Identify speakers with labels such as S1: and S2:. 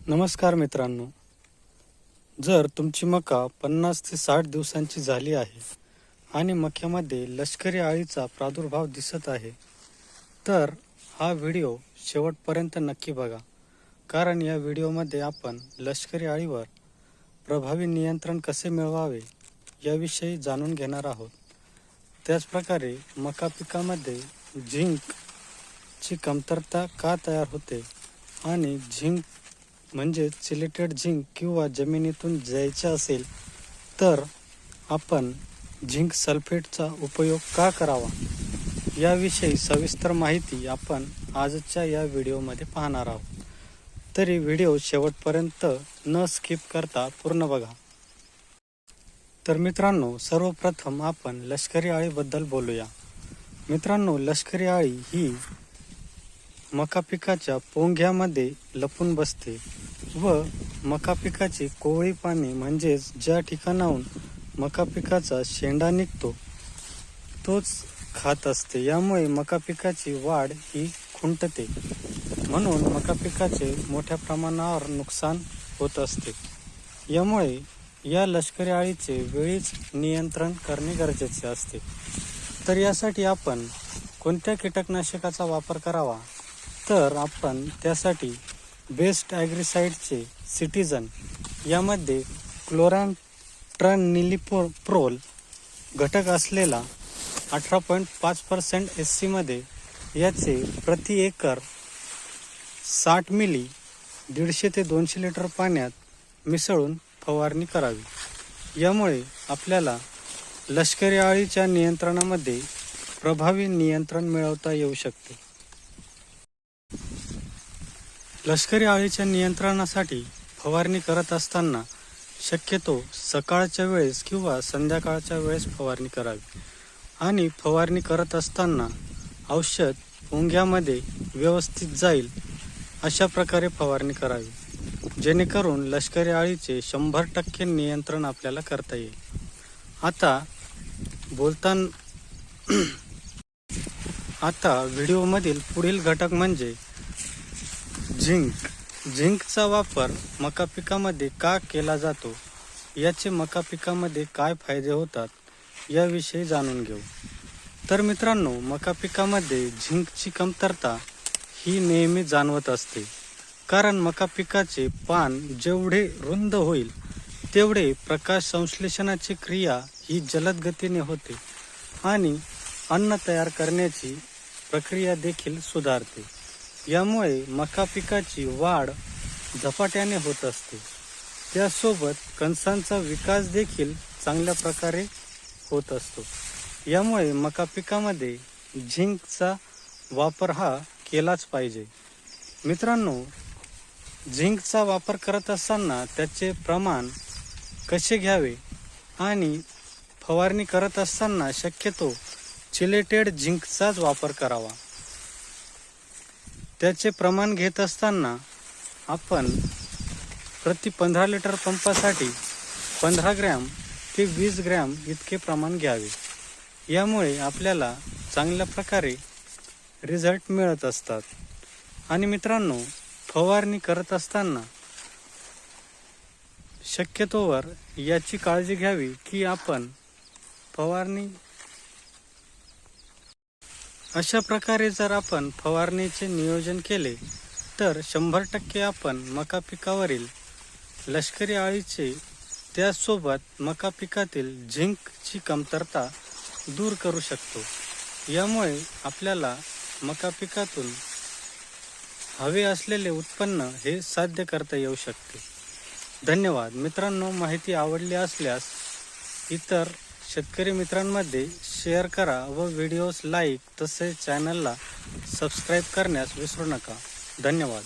S1: नमस्कार मित्रांनो, जर तुमची मका 50 ते 60 दिवसांची झाली आहे आणि मक्यामध्ये लष्करी अळीचा प्रादुर्भाव दिसत आहे, तर हा व्हिडिओ शेवटपर्यंत नक्की बघा. कारण या व्हिडिओमध्ये आपण लष्करी अळीवर प्रभावी नियंत्रण कसे मिळवावे याविषयी जाणून घेणार आहोत. त्याचप्रकारे मका पिकामध्ये झिंकची कमतरता का तयार होते आणि झिंक म्हणजे सिलेटेड झिंक किंवा जमिनीतून जायचे असेल तर आपण झिंक सल्फेटचा उपयोग का करावा याविषयी सविस्तर माहिती आपण आजच्या या व्हिडिओमध्ये पाहणार आहोत. तरी व्हिडिओ शेवटपर्यंत न स्किप करता पूर्ण बघा. तर मित्रांनो, सर्वप्रथम आपण लष्करी अळीबद्दल बोलूया. मित्रांनो, लष्करी अळी ही मका पिकाच्या पोंग्यामध्ये लपून बसते व मका पिकाची कोवळी पाने म्हणजेच ज्या ठिकाणाहून मका पिकाचा शेंडा निघतो तोच खात असते. यामुळे मका पिकाची वाढ ही खुंटते, म्हणून मका पिकाचे मोठ्या प्रमाणावर नुकसान होत असते. यामुळे या लष्करी अळीचे वेळीच नियंत्रण करणे गरजेचे असते. तर यासाठी आपण कोणत्या कीटकनाशकाचा वापर करावा, तर आपण त्यासाठी बेस्ट ॲग्रीसाईडचे सिटीजन यामध्ये क्लोरॅन्ट्रानिलिप्रोल घटक असलेला 18.5% SC मध्ये याचे प्रति एकर 60 मिली 150 ते 200 लिटर पाण्यात मिसळून फवारणी करावी. यामुळे आपल्याला लष्करी अळीच्या नियंत्रणामध्ये प्रभावी नियंत्रण मिळवता येऊ शकते. लष्करी अळीच्या नियंत्रणासाठी फवारणी करत असताना शक्यतो सकाळच्या वेळेस किंवा संध्याकाळच्या वेळेस फवारणी करावी आणि फवारणी करत असताना औषध पोंग्यामध्ये व्यवस्थित जाईल अशा प्रकारे फवारणी करावी, जेणेकरून लष्करी अळीचे 100% नियंत्रण आपल्याला करता येईल. आता व्हिडिओमधील पुढील घटक म्हणजे झिंक. झिंकचा वापर मका पिकामध्ये का केला जातो, याचे मका पिकामध्ये काय फायदे होतात याविषयी जाणून घेऊ. तर मित्रांनो, मका पिकामध्ये झिंकची कमतरता ही नेहमी जाणवत असते. कारण मका पिकाचे पान जेवढे रुंद होईल तेवढे प्रकाश संश्लेषणाची क्रिया ही जलद गतीने होते आणि अन्न तयार करण्याची प्रक्रिया देखील सुधारते. यामुळे मका पिकाची वाढ झपाट्याने होत असते. त्यासोबत कणसांचा विकास देखील चांगल्या प्रकारे होत असतो. यामुळे मका पिकामध्ये झिंकचा वापर हा केलाच पाहिजे. मित्रांनो, झिंकचा वापर करत असताना त्याचे प्रमाण कसे घ्यावे आणि फवारणी करत असताना शक्यतो चिलेटेड झिंकचाच वापर करावा. त्याचे प्रमाण घेत असताना आपण प्रति 15 लिटर पंपासाठी 15 ग्रॅम ते 20 ग्रॅम इतके प्रमाण घ्यावे. यामुळे आपल्याला चांगल्या प्रकारे रिझल्ट मिळत असतात. आणि मित्रांनो, फवारणी करत असताना शक्यतोवर याची काळजी घ्यावी की आपण फवारणी अशा प्रकारे जर आपण फवारणीचे नियोजन केले तर 100% आपण मका पिकावरील लष्करी अळीचे त्यासोबत मका पिकातील झिंकची कमतरता दूर करू शकतो. यामुळे आपल्याला मका पिकातून हवे असलेले उत्पन्न हे साध्य करता येऊ शकते. धन्यवाद मित्रांनो. माहिती आवडली असल्यास इतर शेतकरी मित्रांमध्ये शेअर करा व व्हिडिओज लाईक तसेच चॅनलला सबस्क्राईब करण्यास विसरू नका. धन्यवाद.